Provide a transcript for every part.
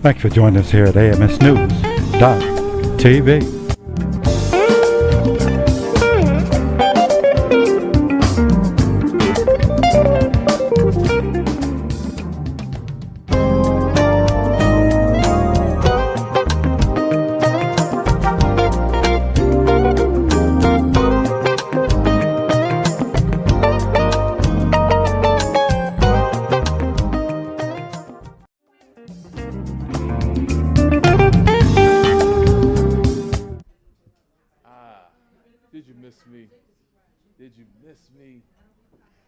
Thanks for joining us here at AMSnews.tv. Did you miss me? Did you miss me?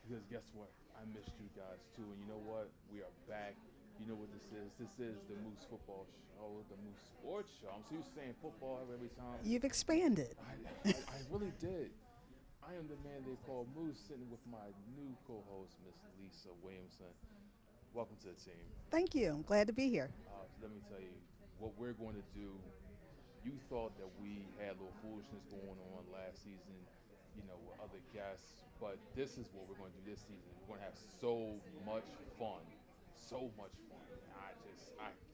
Because guess what? I missed you guys too. And you know what? We are back. You know what this is? This is the Moose Football Show, the Moose Sports Show. I'm so used to saying football every time. You've expanded. I really did. I am the man they call Moose, sitting with my new co-host, Miss Lisa Williamson. Welcome to the team. Thank you. I'm glad to be here. Let me tell you what we're going to do. You thought that we had a little foolishness going on last season, you know, with other guests, but this is what we're going to do this season. We're going to have so much fun, so much fun. I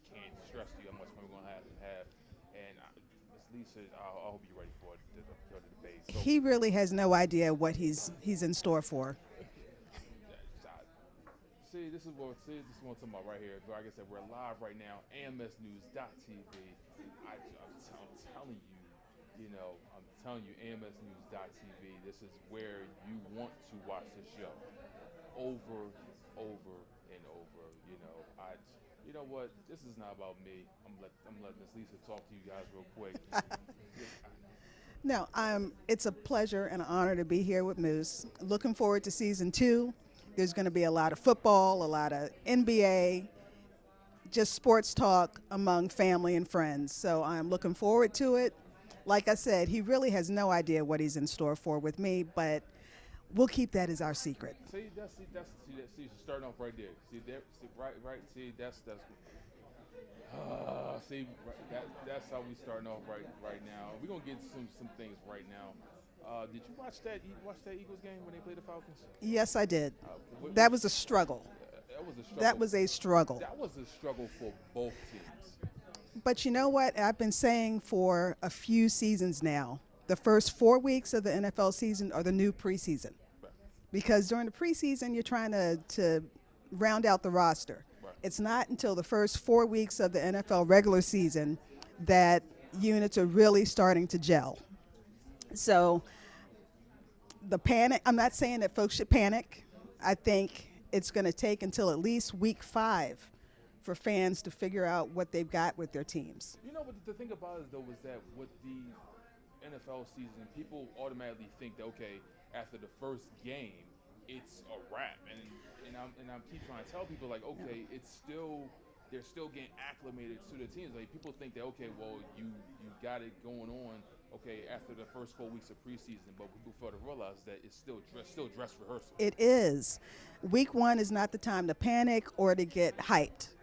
can't stress to you how much fun we're going to have. And Miss Lisa, I hope you're ready for the debate. So, He really has no idea what he's in store for. See, this is what I'm talking about right here. Like I said, we're live right now, AMSnews.tv. I'm telling you, AMSnews.tv. This is where you want to watch the show over and over. You know what? This is not about me. I'm letting Miss Lisa talk to you guys real quick. No, it's a pleasure and an honor to be here with Moose. Looking forward to season 2. There's going to be a lot of football, a lot of NBA, just sports talk among family and friends. So I'm looking forward to it. Like I said, he really has no idea what he's in store for with me, but we'll keep that as our secret. See, starting off right there. See there, right. See, that's how we starting off right now. We're gonna get some things right now. Did you watch that? Eagles game when they played the Falcons? Yes, I did. That was a struggle. That was a struggle. That was a struggle. That was a struggle for both teams. But you know what? I've been saying for a few seasons now, the first 4 weeks of the NFL season are the new preseason. Right. Because during the preseason, you're trying to round out the roster. Right. It's not until the first 4 weeks of the NFL regular season that units are really starting to gel. So the panic, I'm not saying that folks should panic. I think it's going to take until at least week 5 for fans to figure out what they've got with their teams. You know, but the thing about it, though, is that with the NFL season, people automatically think that, okay, after the first game, it's a wrap. And I'm keep trying to tell people, like, okay, they're still getting acclimated to the teams. Like, people think that, okay, well, you got it going on, okay, after the first 4 weeks of preseason, but people fail to realize that it's still dress rehearsal. It is. Week 1 is not the time to panic or to get hyped.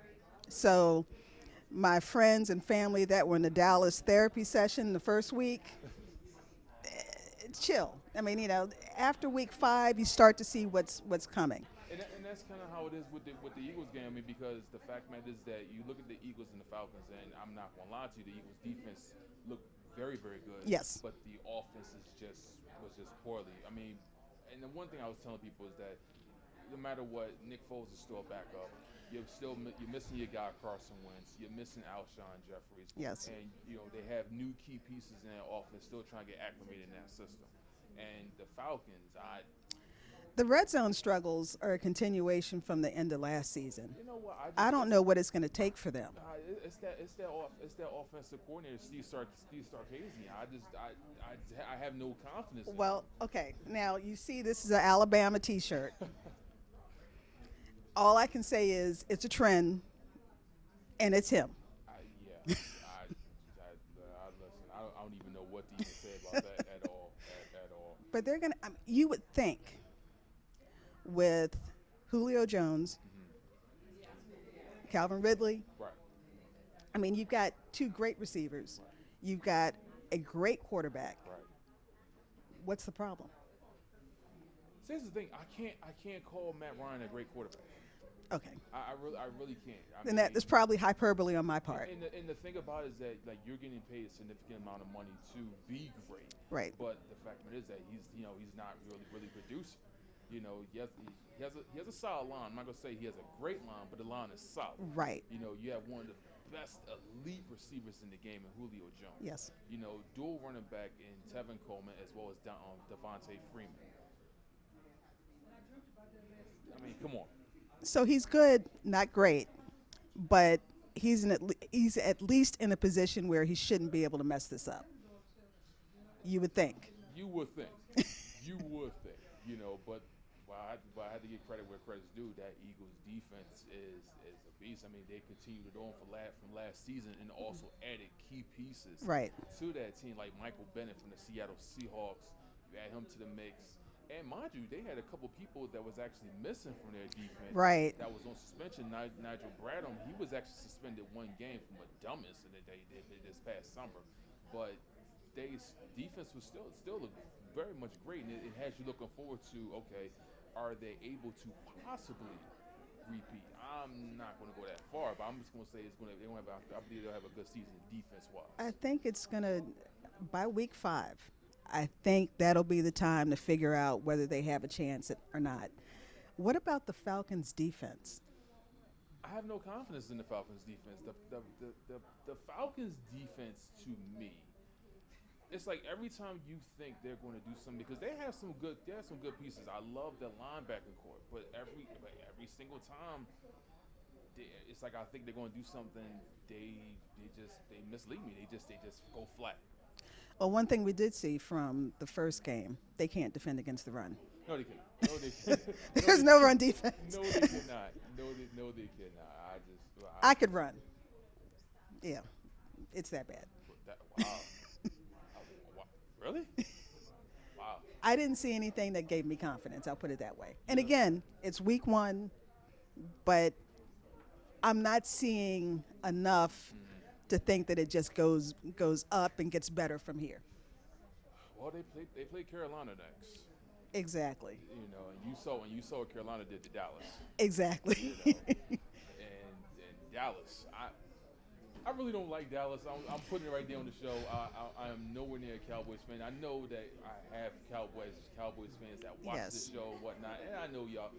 So my friends and family that were in the Dallas therapy session the first week, chill. I mean, after week 5, you start to see what's coming. And that's kind of how it is with the Eagles game. I mean, because the fact matter is that you look at the Eagles and the Falcons, and I'm not going to lie to you, the Eagles defense looked very, very good. Yes. But the offense was just poorly. I mean, and the one thing I was telling people is that no matter what, Nick Foles is still a backup. You're missing your guy Carson Wentz. You're missing Alshon Jeffries. Yes. And they have new key pieces in that offense, still trying to get acclimated in that system. And the Falcons, the red zone struggles are a continuation from the end of last season. You know what? I don't know what it's going to take for them. It's that offensive coordinator, Steve Sarkisian. I have no confidence. Well, okay. Now you see, this is an Alabama T-shirt. All I can say is it's a trend, and it's him. Listen, I don't even know what to even say about that at all. But they're gonna. You would think, with Julio Jones, Calvin Ridley. Right. I mean, you've got 2 great receivers. Right. You've got a great quarterback. Right. What's the problem? See, here's the thing. I can't call Matt Ryan a great quarterback. Okay. I really can't. Then that is probably hyperbole on my part. And the thing about it is that like you're getting paid a significant amount of money to be great. Right. But the fact of it is that he's not really producing. He has a solid line. I'm not gonna say he has a great line, but the line is solid. Right. You have one of the best elite receivers in the game in Julio Jones. Yes. Dual running back in Tevin Coleman as well as Devontae Freeman. I mean, come on. So he's good, not great, but he's at least in a position where he shouldn't be able to mess this up. You would think. You would think. But I had to give credit where credit's due. That Eagles defense is a beast. I mean, they continue to go on from last season and also added key pieces Right. to that team, like Michael Bennett from the Seattle Seahawks. You add him to the mix. And mind you, they had a couple people that was actually missing from their defense. Right. That was on suspension. Nigel Bradham, he was actually suspended one game from a dumb incident they did this past summer. But their defense was still very much great, and it has you looking forward to, okay, are they able to possibly repeat? I'm not going to go that far, but I'm just going to say I believe they'll have a good season defense-wise. I think it's going to, by week 5, I think that'll be the time to figure out whether they have a chance or not. What about the Falcons' defense? I have no confidence in the Falcons' defense. The Falcons' defense, to me, it's like every time you think they're going to do something, because they have some good pieces. I love the linebacker core, but every single time, it's like I think they're going to do something. They mislead me. They just go flat. Well, one thing we did see from the first game, they can't defend against the run. No, they can't. There's no run defense. No, they cannot. No, they cannot. I could run. Yeah, it's that bad. Wow. Really? Wow. I didn't see anything that gave me confidence. I'll put it that way. And again, it's week 1, but I'm not seeing enough to think that it just goes up and gets better from here. Well, they play Carolina next. Exactly. And you saw what Carolina did to Dallas. Exactly. And Dallas, I really don't like Dallas. I'm putting it right there on the show. I am nowhere near a Cowboys fan. I know that I have Cowboys fans that watch Yes. the show and whatnot, and I know y'all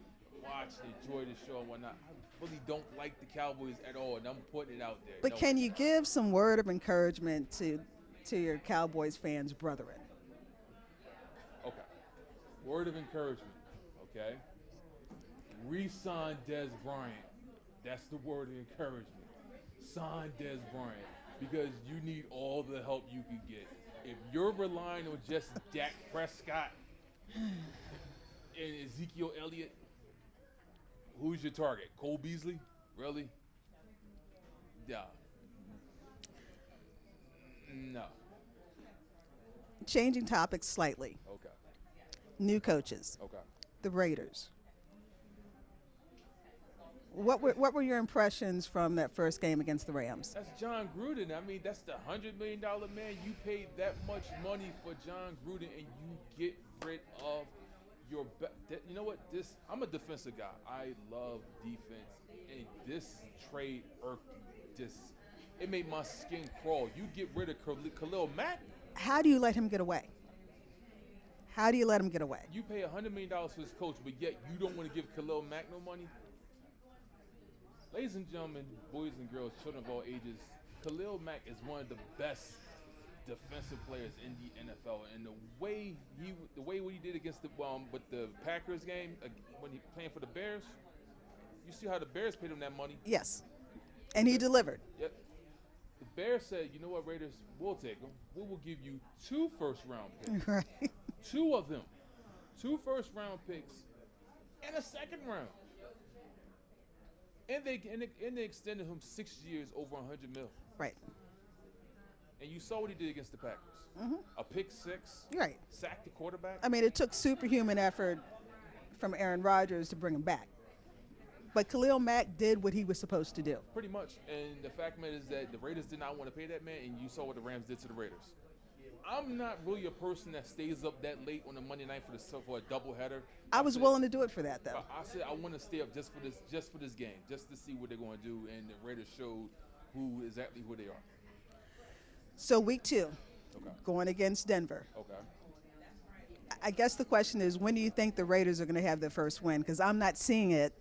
watch and enjoy the show and whatnot. I really don't like the Cowboys at all, and I'm putting it out there. But can you give some word of encouragement to your Cowboys fans, brethren? Okay. Word of encouragement, okay? Re-sign Dez Bryant. That's the word of encouragement. Sign Dez Bryant, because you need all the help you can get. If you're relying on just Dak Prescott and Ezekiel Elliott, who's your target? Cole Beasley? Really? Yeah. No. Changing topics slightly. Okay. New coaches. Okay. The Raiders. What were your impressions from that first game against the Rams? That's John Gruden. I mean, that's the $100 million man. You paid that much money for John Gruden, and you get rid of your you know what? I'm a defensive guy. I love defense, and this trade irked me. It made my skin crawl. You get rid of Khalil Mack. How do you let him get away? How do you let him get away? You pay $100 million for his coach, but yet you don't want to give Khalil Mack no money? Ladies and gentlemen, boys and girls, children of all ages, Khalil Mack is one of the best defensive players in the NFL, and the way what he did against with the Packers game when he playing for the Bears, you see how the Bears paid him that money. Yes, and he delivered. Yep. The Bears said, "You know what, Raiders? We'll take him. We will give you 2 first-round picks, Right. 2 of them, 2 first-round picks, and a second round." And they extended him 6 years, over $100 million. Right. And you saw what he did against the Packers. A pick 6. Right. Sacked the quarterback. I mean, it took superhuman effort from Aaron Rodgers to bring him back. But Khalil Mack did what he was supposed to do. Pretty much. And the fact, man, is that the Raiders did not want to pay that man, and you saw what the Rams did to the Raiders. I'm not really a person that stays up that late on a Monday night for a doubleheader. I was willing to do it for that, though. I said I want to stay up just for this game, just to see what they're going to do, and the Raiders showed exactly who they are. So week 2, Okay. going against Denver. Okay. I guess the question is, when do you think the Raiders are going to have their first win? Because I'm not seeing it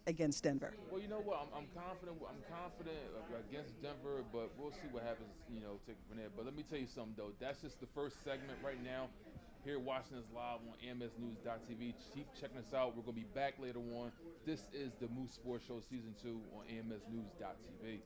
against Denver. Well, you know what? I'm confident. I'm confident against Denver, but we'll see what happens. Take it from there. But let me tell you something, though. That's just the first segment right now. Here, watching us live on AMSnews.tv. Keep checking us out. We're gonna be back later on. This is the Moose Sports Show Season 2 on AMSnews.tv.